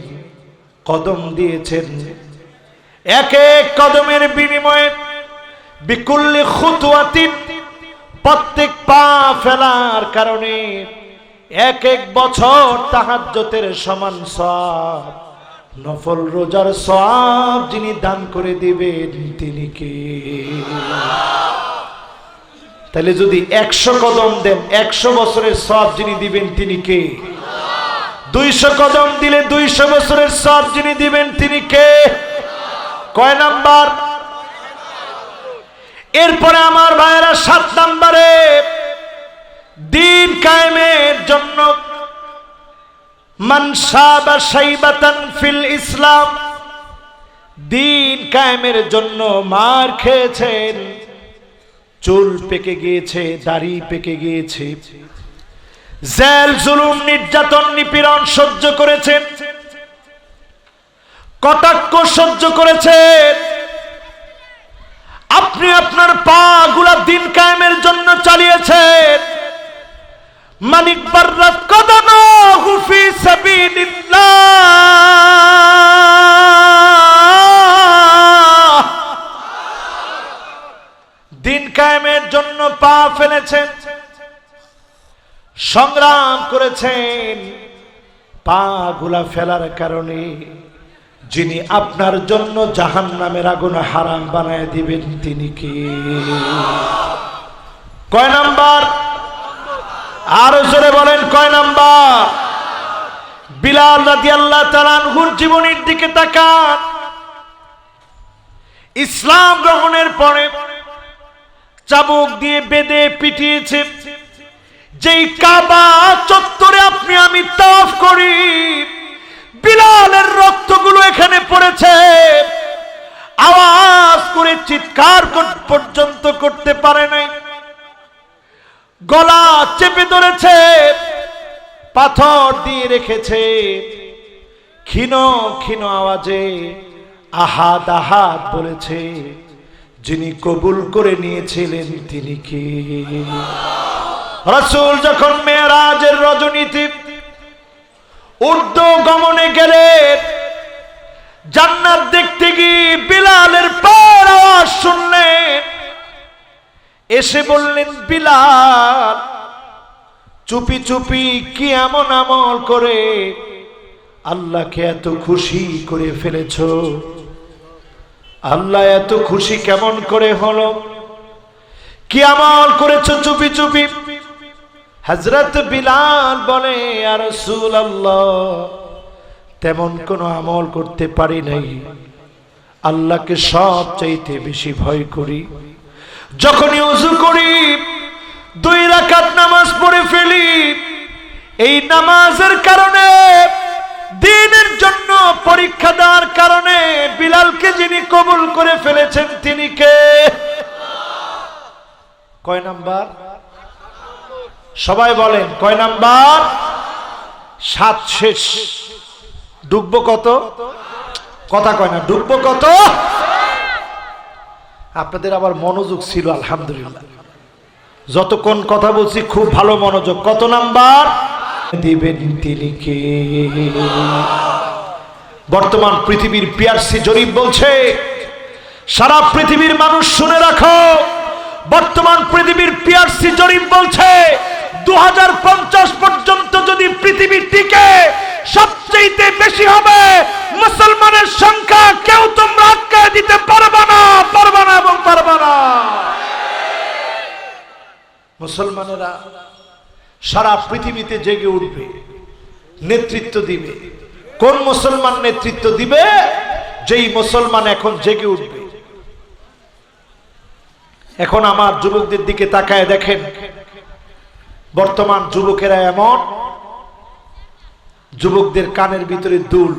কদম দিয়েছেন, এক এক কদমের বিনিময়ে বিকুল্লি খুতওয়াতিন, প্রত্যেক পা ফেলার কারণে 1 বছর তাহাজ্জুদের সমান সওয়াব, নফল রোজার সওয়াব যিনি দান করে দিবেন তিনি কে? তাহলে যদি 100 কদম দেন, 100 বছরের সওয়াব যিনি দিবেন তিনি কে? 200 কদম দিলে 200 বছরের সওয়াব যিনি দিবেন তিনি কে? কয় নাম্বার? এরপরে আমার ভাইয়েরা 7 নম্বরে দিন কায়েমের জন্য মান শাবা শাইবাতান ফিল ইসলাম, দিন কায়েমের জন্য মার খেয়েছেন, চুল পেকে গিয়েছে, দাড়ি পেকে গিয়েছে, জেল জুলুম নির্যাতন নিপীড়ন সহ্য করেছেন, কটাক্ষ সহ্য করেছেন। আপনি আপনার পা গুলা দিন কায়েমের জন্য চালিয়েছেন। মানিক বাররাত কদমাহু ফি সাবিলিল্লাহ, দিন কায়েমের জন্য পা ফেলেছেন, সংগ্রাম করেছেন। পা গুলা ফেলার কারণে যিনি আপনার জন্য জাহান্নামের আগুন হারাম বানায় দিবেন তিনি কে? কয় নাম্বার? আর জোরে বলেন কয় নাম্বার? বিলাল রাদিয়াল্লাহু তাআলা আনহুর জীবনের দিকে তাকান। ইসলাম গ্রহণের পরে চাবুক দিয়ে বেঁধে পিটিয়েছে। যেই কাবা চত্বরে আপনি আমি তাওয়াফ করি, বিলালের রক্তগুলো এখানে পড়েছে। আওয়াজ করে চিৎকার পর্যন্ত করতে পারে নাই, গলা চেপে ধরেছে। পাথর দিয়ে রেখেছে। ক্ষীণ ক্ষীণ আওয়াজে আহাদ আহাদ বলেছে, যিনি কবুল করে নিয়েছিলেন তিনি কে? রাসূল যখন মেরাজের রজনীতে ঊর্ধ্ব গমনে গেলেন, জান্নাত দেখতে গিয়ে বিলালের পায়ের আওয়াজ শুনলেন। এসে বললেন, বিলাল, চুপি চুপি কি এমন আমল করে আল্লাহকে এত খুশি করে ফেলেছ? আল্লাহ এত খুশি কেমন করে হলো? কি আমল করেছো চুপি চুপি? হযরত বিলাল বলে, ইয়া রাসূলুল্লাহ, তেমন কোনো আমল করতে পারি নাই। আল্লাহকে সবচাইতে বেশি ভয় করি। যখনই ওযু করি 2 রাকাত নামাজ পড়ে ফেলি। এই নামাজের কারণে, দ্বীনের জন্য পরীক্ষা দেওয়ার কারণে বিলালকে যিনি কবুল করে ফেলেছেন তিনি কে? কয় নাম্বার? সবাই বলেন কয় নাম্বার? 7 শেষ। ডুববো কত? কথা কয় না, ডুববো কত? আপনাদের আবার মনোযোগ ছিল আলহামদুলিল্লাহ। যতক্ষণ কথা বলছি খুব ভালো মনোযোগ। কত নাম্বার দিবেন তিনি কে? বর্তমান পৃথিবীর পিআরসি জরিপ বলছে, সারা পৃথিবীর মানুষ শুনে রাখো, বর্তমান পৃথিবীর পিআরসি জরিপ বলছে 2050 পর্যন্ত যদি পৃথিবী টিকে, সবচেয়ে বেশি হবে মুসলমানের সংখ্যা। কেউ তোমরা আটকায় দিতে পারবে না, পারবে না এবং পারবে না। মুসলমানেরা সারা পৃথিবীতে জেগে উঠবে, নেতৃত্ব দিবে। কোন মুসলমান নেতৃত্ব দিবে? যেই মুসলমান এখন জেগে উঠবে। এখন আমার যুবকদের দিকে তাকায় দেখেন, বর্তমান যুবকেরা এমন, যুবকদের কানের ভিতরে দুল,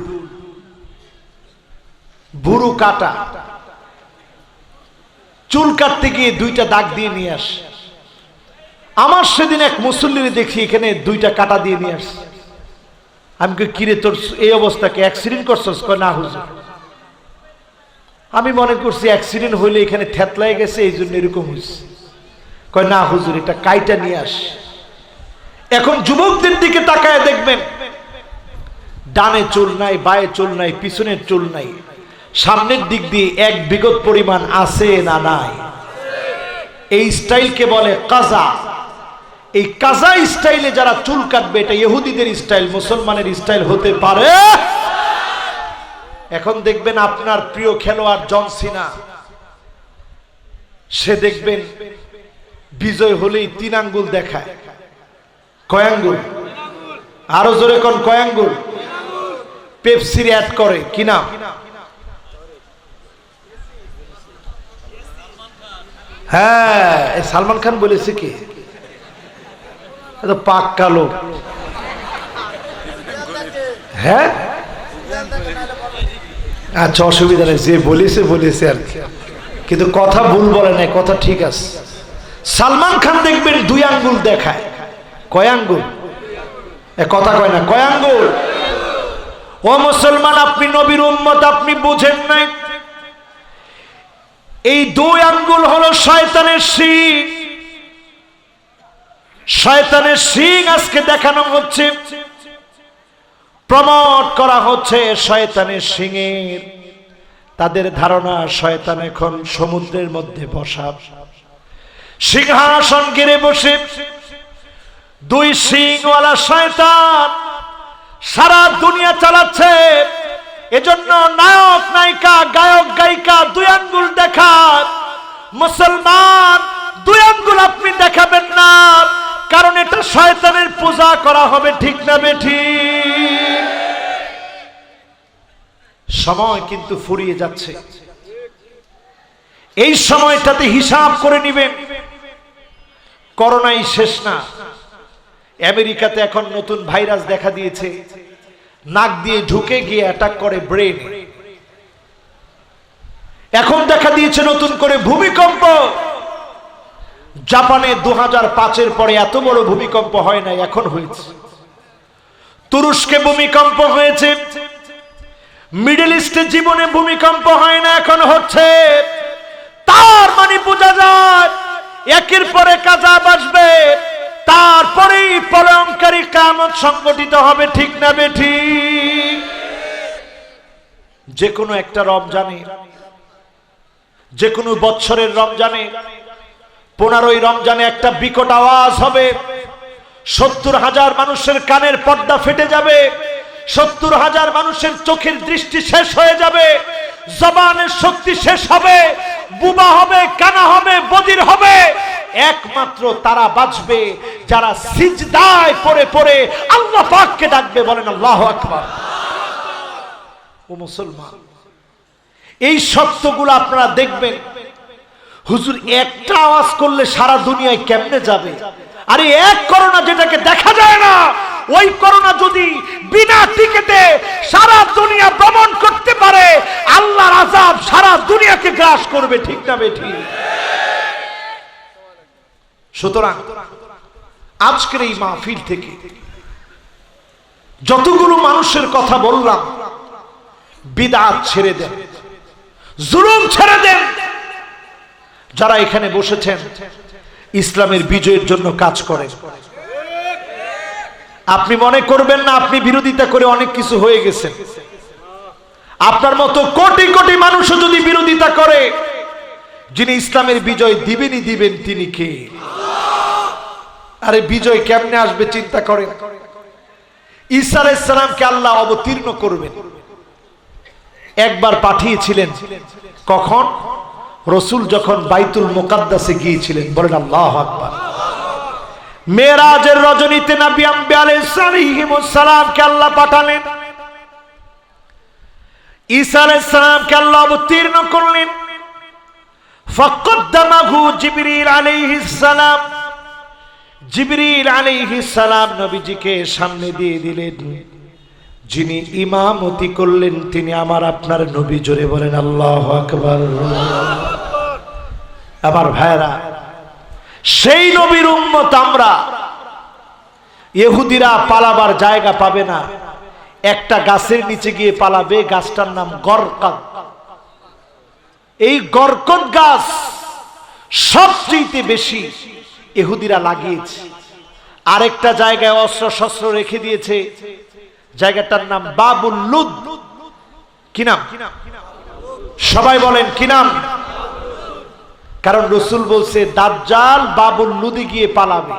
বুরু কাটা, চুল কাটতে গিয়ে 2টা দাগ দিয়ে নিয়ে আসে। আমার সেদিন এক মুসল্লিরে দেখি এখানে 2টা কাটা দিয়ে নিয়ে আসছে। আমি কই, কিরে তোর এই অবস্থাকে অ্যাক্সিডেন্ট করছস? কয়, না হুজুর। আমি মনে করছি অ্যাক্সিডেন্ট হইলে এখানে থেতলাই গেছে, এই জন্য এরকম হয়েছে। কয়, না হুজুর, এটা কাইটা নিয়ে আস। এখন যুবকদের দিকে তাকায় দেখবেন, ডানে চুল নাই, বায়ে চুল নাই, পিছনের চুল নাই, সামনের দিক দিয়ে 1 বিগত পরিমাণ আছে না নাই? এই স্টাইলকে বলে কাজা। এই কাজা স্টাইলে যারা চুল কাটবে, এটা ইহুদিদের স্টাইল, মুসলমানের স্টাইল হতে পারে? এখন দেখবেন আপনার প্রিয় খেলোয়াড় জন সিনা, সে দেখবেন বিজয় হলেই 3 আঙ্গুল দেখায়। কয় আঙ্গুল? আরো জোরে কোন, কয় আঙ্গুল? পেপসির অ্যাড করে, কি নাম? হ্যাঁ, সালমান খান বলেছে কি? পাক কালো। হ্যাঁ, আচ্ছা, অসুবিধা নেই, যে বলেছে বলেছে আর কি, কিন্তু কথা ভুল বলে নাই, কথা ঠিক আছে। সালমান খান দেখবেন 2 আঙ্গুল দেখায়। কয় আঙ্গুল? কথা কয় না, কয় আঙ্গুল? ও মুসলমান, আপনি নবীর উম্মত, আপনি বুঝেন নাই। এই 2 আঙ্গুল হলো শয়তানের শিং। শয়তানের শিং আজকে দেখানো হচ্ছে, প্রমোট করা হচ্ছে শয়তানের শিংয়ের। তাদের ধারণা শয়তান এখন সমুদ্রের মধ্যে বসা, সিংহাসন ঘিরে বসে। 2 শিংওয়ালা শয়তান সারা দুনিয়া চালাচ্ছে। এজন্য নায়ক নায়িকা, গায়ক গায়িকা 2 আঙ্গুল দেখায়। মুসলমান, 2 আঙ্গুল আপনি দেখাবেন না, কারণ এটা শয়তানের পূজা করা হবে, ঠিক না বেঠিক? সময় কিন্তু ফুরিয়ে যাচ্ছে। এই সময়টাতে হিসাব করে নেবেন, করোনাই শেষ না। আমেরিকাতে এখন নতুন ভাইরাস দেখা দিয়েছে, নাক দিয়ে ঢুকে গিয়ে অ্যাটাক করে ব্রেন। এখন দেখা দিয়েছে নতুন করে ভূমিকম্প। জাপানে 2005-এর পরে এত বড় ভূমিকম্প হয় নাই, এখন হয়েছে। তুরস্কে ভূমিকম্প হয়েছে, মিডল ইস্টে জীবনে ভূমিকম্প হয় না, এখন হচ্ছে। তার মানে বোঝা যায় একের পরে আযাব আসবে, তারপরেই প্রলয়ঙ্কারী কিয়ামত সংঘটিত হবে। ঠিক না বেঠিক? যে কোনো একটা রমজানে, যে কোনো বছরের রমজানে, 15ই রমজানে একটা বিকট আওয়াজ হবে। 70,000 মানুষের কানের পর্দা ফেটে যাবে, 70,000 মানুষের চোখের দৃষ্টি শেষ হয়ে যাবে, জবানের শক্তি শেষ হবে, বুবা হবে, কানা হবে, বধির হবে। একমাত্র তারা বাঁচবে যারা সিজদায় পড়ে পড়ে আল্লাহ পাককে ডাকবে। বলেন আল্লাহু আকবার। ও মুসলমান, এই সত্যগুলো আপনারা দেখবেন। হুজুর একটা আওয়াজ করলে সারা দুনিয়ায় কেমনে যাবে? আরে এক করোনা যেটাকে দেখা যায় না, ওই করোনা যদি বিনা টিকেটে সারা দুনিয়া ভ্রমণ করতে পারে, আল্লাহর আযাব সারা দুনিয়াকে গ্রাস করবে। ঠিক না বেঠিক? সুতরাং আজকের এই মাহফিল থেকে যতগুলো মানুষের কথা বললাম, বিদআত ছেড়ে দেন, জুলুম ছেড়ে দেন। যারা এখানে বসেছেন ইসলামের বিজয়ের জন্য কাজ করেন। আপনি মনে করবেন না আপনি বিরোধিতা করে অনেক কিছু হয়ে গেছেন। আপনার মতো কোটি কোটি মানুষও যদি বিরোধিতা করে, যিনি ইসলামের বিজয় দিবেনই দিবেন তিনি কে? আরে বিজয় কেমনে আসবে চিন্তা করেন। ঈসা আলাইহিস সালামকে আল্লাহ অবতীর্ণ করবেন, একবার পাঠিয়েছিলেন। কখন? রাসূল যখন বাইতুল মুকাদ্দাসে গিয়েছিলেন। বলেন আল্লাহু আকবার। মেরাজের রজনীতে নবী আম্বিয়া আলাইহিস সালামকে আল্লাহ পাঠালেন। ঈসা আলাইহিস সালামকে আল্লাহ অবতীর্ণ করলেন। ফাকদ্দামাহু জিবরিল আলাইহিস সালাম। জিবরিল আলাইহিস সালাম নবীজিকে সামনে দিয়ে দিলেন। যিনি ইমামতি করলেন তিনি আমার আপনার নবী। জোরে বলেন আল্লাহু আকবার। আমার ভাইরা, সেই নবীর উম্মত আমরা। ইহুদিরা পালাবার জায়গা পাবে না, একটা গাছের নিচে গিয়ে পালাবে, গাছটার নাম গরকদ। এই গরকদ গাছ সবচেয়ে বেশি ইহুদিরা লাগিয়েছে। আরেকটা জায়গায় অস্ত্র শস্ত্র রেখে দিয়েছে, জায়গাটার নাম বাবুল লুদ। কি নাম? সবাই বলেন কি নাম? কারণ রাসূল বলছে দাজ্জাল বাবুল লুদে গিয়ে পালাবে।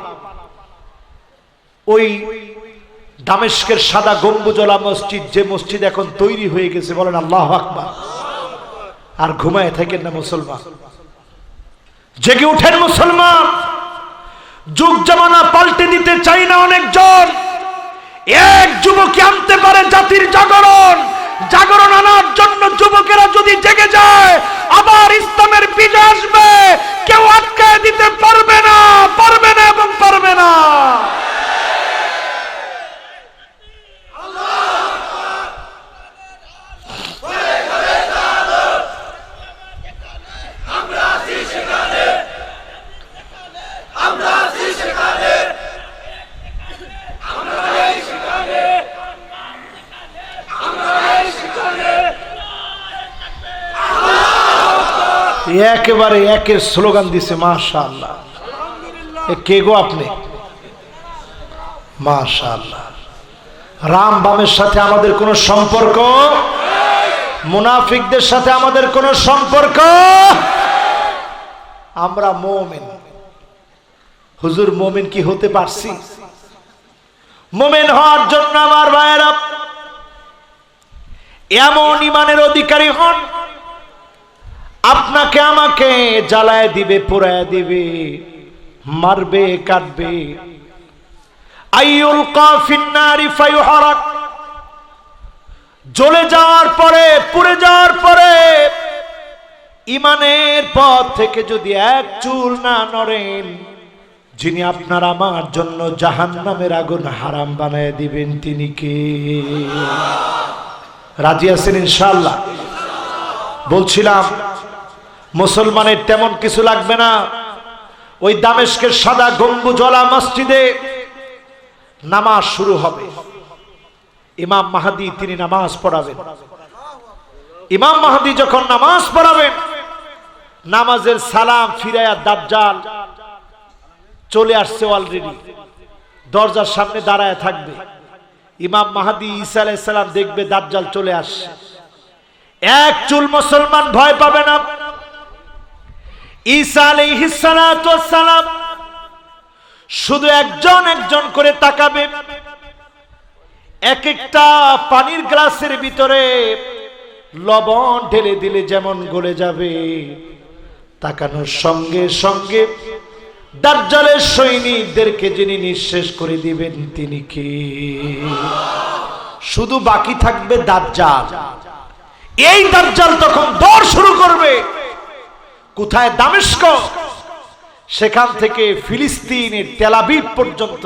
ওই দামেস্কের সাদা গম্বুজওয়ালা মসজিদ, যে মসজিদ এখন তৈরি হয়ে গেছে, বলেন আল্লাহু আকবার। আর ঘুমায় থাকেন না মুসলমান, জেগে উঠেন মুসলমান। যুগ জামানা পাল্টে দিতে চাই না অনেকজন। এক যুবককে আনতে পারে জাতির জাগরণ। জাগরণ আনার জন্য যুবকেরা যদি জেগে যায়, আবার ইসলামের বিজয় আসবে। কেউ আটকায় দিতে পারবে না, পারবে না এবং পারবে না। একেবারে একের স্লোগান দিছে মাশাআল্লাহ। কে গো আপনি? মাশাআল্লাহ। রাম বামের সাথে আমাদের কোনো সম্পর্ক, মুনাফিকদের সাথে আমাদের কোনো সম্পর্ক। আমরা মুমিন। হুজুর মুমিন কি হতে পারছি? মুমিন হওয়ার জন্য আমার ভাইয়েরা এমন ঈমানের অধিকারী হন, আপনাকে আমাকে জ্বালায় দিবে, পোড়ায় দিবে, মারবে, কাটবে। আইয়ুলকা ফিন্নারি ফায়ুহারাক। জ্বলে যাওয়ার পরে, পুড়ে যাওয়ার পরে ঈমানের পথ থেকে যদি এক চুল না নড়েন, যিনি আপনার আমার জন্য জাহান্নামের আগুন হারাম বানায় দিবেন তিনি কে? রাজি আছেন ইনশাআল্লাহ? বলছিলাম মুসলমানের তেমন কিছু লাগবে না। ওই দামেস্কের সাদা গম্বুজওয়ালা মসজিদে নামাজ শুরু হবে। ইমাম মাহদী তিনি নামাজ পড়াবেন। ইমাম মাহদী যখন নামাজ পড়াবেন, নামাজের সালাম ফিরায়া দাজ্জাল চলে আসছে, অলরেডি দরজার সামনে দাঁড়ায় থাকবে। ইমাম মাহদী ঈসা আলাইহিস সালাম দেখবে দাজ্জাল চলে আসছে, এক চুল মুসলমান ভয় পাবে না। ঈসা আলাইহিস সালাম শুধু একজন একজন করে তাকাবে। এক একটা পানির গ্লাসের ভিতরে লবণ ঢেলে দিলে যেমন গলে যাবে, তাকানোর সঙ্গে সঙ্গে দাজ্জালের সৈনিকদেরকে যিনি নিঃশেষ করে দিবেন তিনি কে? শুধু বাকি থাকবে দাজ্জাল। এই দাজ্জাল তখন দৌড় শুরু করবে। কোথায়? দামেস্ক। সেখান থেকে ফিলিস্তিনের তেল আবিব পর্যন্ত,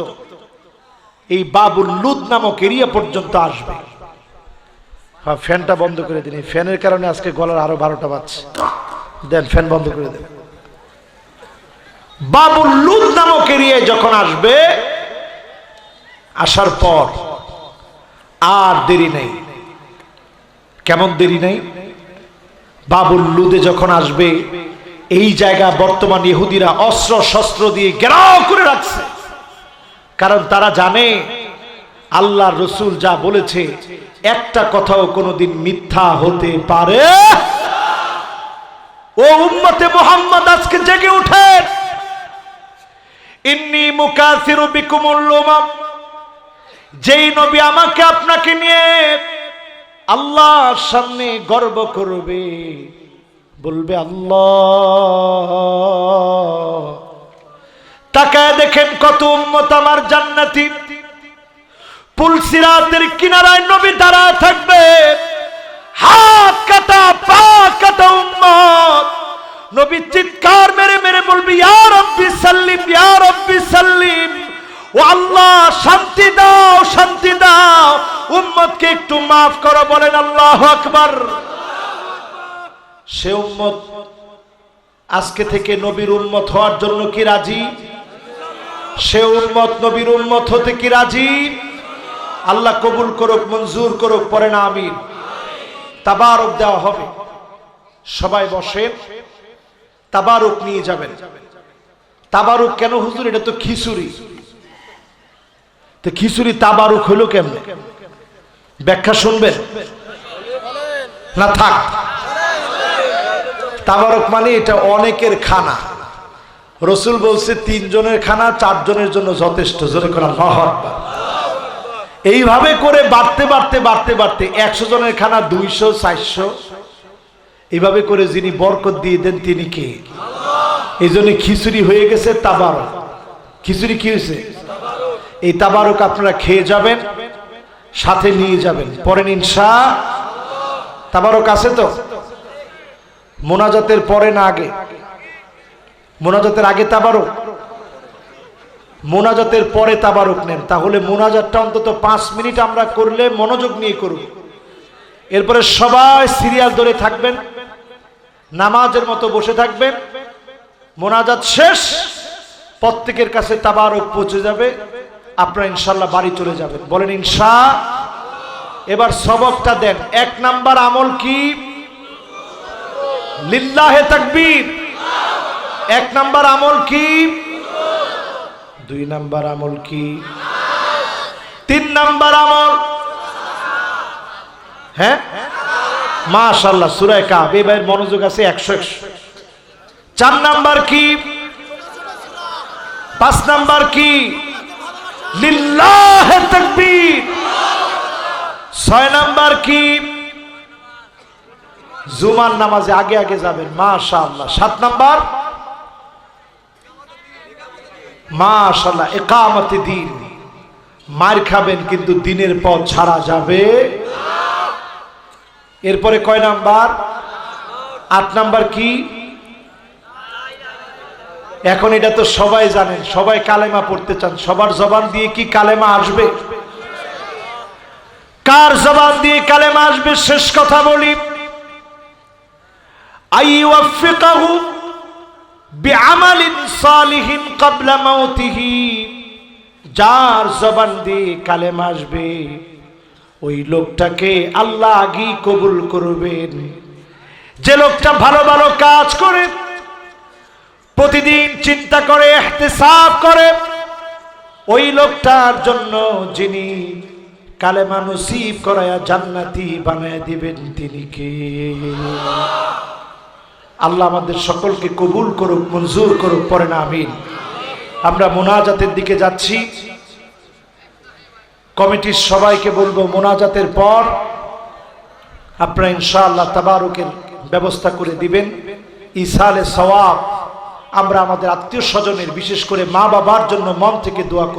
এই বাবুল লুদ নামক এরিয়া পর্যন্ত আসবে। হ্যাঁ, ফ্যানটা বন্ধ করে দিন, ফ্যানের কারণে আজকে গলার আরো 12টা বাজছে। দেন, ফ্যান বন্ধ করে দেন। বাবুল লুদ নামক এরিয়ায় যখন আসবে, আসার পর আর দেরি নেই। কেমন দেরি নেই? বাবুল লুদে যখন আসবে, এই জায়গা বর্তমান ইহুদিরা অস্ত্র শস্ত্র দিয়ে ঘেরাও করে রাখছে। কারণ তারা জানে আল্লাহর রাসূল যা বলেছে একটা কথাও কোনোদিন মিথ্যা হতে পারে। ও উম্মতে মুহাম্মদ, আজকে জেগে উঠেন। ইন্নী মুকাসিরু বিকুমুল উমাম, যেই নবী আমাকে আপনাকে নিয়ে আল্লাহর সামনে গর্ব করবে, বলবে আল্লাহ, তাকায় দেখেন কত উম্মত আমার জান্নাতি। পুলসিরাতের কিনারায় নবী দাঁড়ায় থাকবে, হাত কাটা পা কাটা উম্মত। নবী চিৎকার মেরে মেরে বলবে, ইয়া রাব্বি সাল্লিম, ইয়া রাব্বি সাল্লিম। ও আল্লাহ, শান্তি দাও, শান্তি দাও, উম্মতকে একটু মাফ করো। বলেন আল্লাহু আকবার। সে উম্মত আজকে থেকে নবীর উম্মত হওয়ার জন্য কি রাজি? সে উম্মত নবীর উম্মত হতে কি রাজি? আল্লাহ কবুল করুক, মঞ্জুর করুক, পড়েন আমিন। তাবারক দেওয়া হবে। সবাই বসেন, তাবারক নিয়ে যাবেন। তাবারক কেন হুজুর? এটা তো খিচুড়ি। তো খিচুড়ি তাবারক হলো কেমনে? ব্যাখ্যা শুনবেন না? থাক। তাবারক মানে এটা অনেকের খানা। রসুল বলছে 3 জনের খানা 4 জনের জন্য যথেষ্ট। জোরে করে আল্লাহু আকবার। এইভাবে করে বাড়তে বাড়তে বাড়তে বাড়তে 100 জনের খানা 200, 400, এইভাবে করে যিনি বরকত দিয়ে দেন তিনি কে? এই জন্য খিচুড়ি হয়ে গেছে তাবারক। খিচুড়ি কি হয়েছে? এই তাবারক আপনারা খেয়ে যাবেন, সাথে নিয়ে যাবেন। পরেন ইনশাআল্লাহ। তাবারক আছে তো? মোনাজাতের পরে না আগে? মোনাজাতের আগে তাবারক, মোনাজাতের পরে তাবারক নেন। তাহলে মোনাজাতটা অন্তত 5 মিনিট আমরা করলে মনোযোগ নিয়ে করব। এরপরে সবাই সিরিয়াল ধরে থাকবেন, নামাজের মতো বসে থাকবেন। মোনাজাত শেষ, প্রত্যেকের কাছে তাবারক পৌঁছে যাবে, আপনারা ইনশাআল্লাহ বাড়ি চলে যাবেন। বলেন ইনশাআল্লাহ। এবার সবকটা দেন। 1 নাম্বার আমল কি? লিল্লাহে তাকবীর। 1 নাম্বার আমল কি? 2 নাম্বার আমল কি? 3 নাম্বার আমল? হ্যাঁ, মাশাআল্লাহ, সূরা কাহফ। এই ভাইয়ের মনোযোগ আছে 100। 4 নাম্বার কি? 5 নাম্বার কি? লিল্লাহে তাকবীর। 6 নাম্বার কি? জুমার নামাজে আগে আগে যাবেন, মাশাআল্লাহ। 7 নাম্বার? মাশাআল্লাহ, ইকামতে দ্বীন। মার খাবেন কিন্তু দিনের পথ ছাড়া যাবে। এরপরে কয় নাম্বার? 8 নাম্বার কি? এখন এটা তো সবাই জানেন, সবাই কালেমা পড়তে চান। সবার জবান দিয়ে কি কালেমা আসবে? কার জবান দিয়ে কালেমা আসবে? শেষ কথা বলি, আইওয়াফিকাহু বিআমালিন সালিহিন ক্বাবলা মাউতিহি। যার জবান দিয়ে কালেমা আসবে, ওই লোকটাকে আল্লাহ আগেই কবুল করবেন। যে লোকটা ভালো ভালো কাজ করে, প্রতিদিন চিন্তা করে, ইহতিসাব করে, ওই লোকটার জন্য যিনি কালেমা নসিব করায়া জান্নাতি বানায় দিবেন তিনি কে? আল্লাহ আমাদের সকলকে কবুল করুক, মঞ্জুর করুক, পড়েন আমিন। আমরা মোনাজাতের দিকে যাচ্ছি। কমিটির সবাইকে বলবো মোনাজাতের পর আপনারা ইনশাআল্লাহ তাবারুকের ব্যবস্থা করে দিবেন। ইসালে সওয়াব আমরা আমাদের আত্মীয় স্বজনের, বিশেষ করে মা বাবার জন্য মন থেকে দোয়া করব।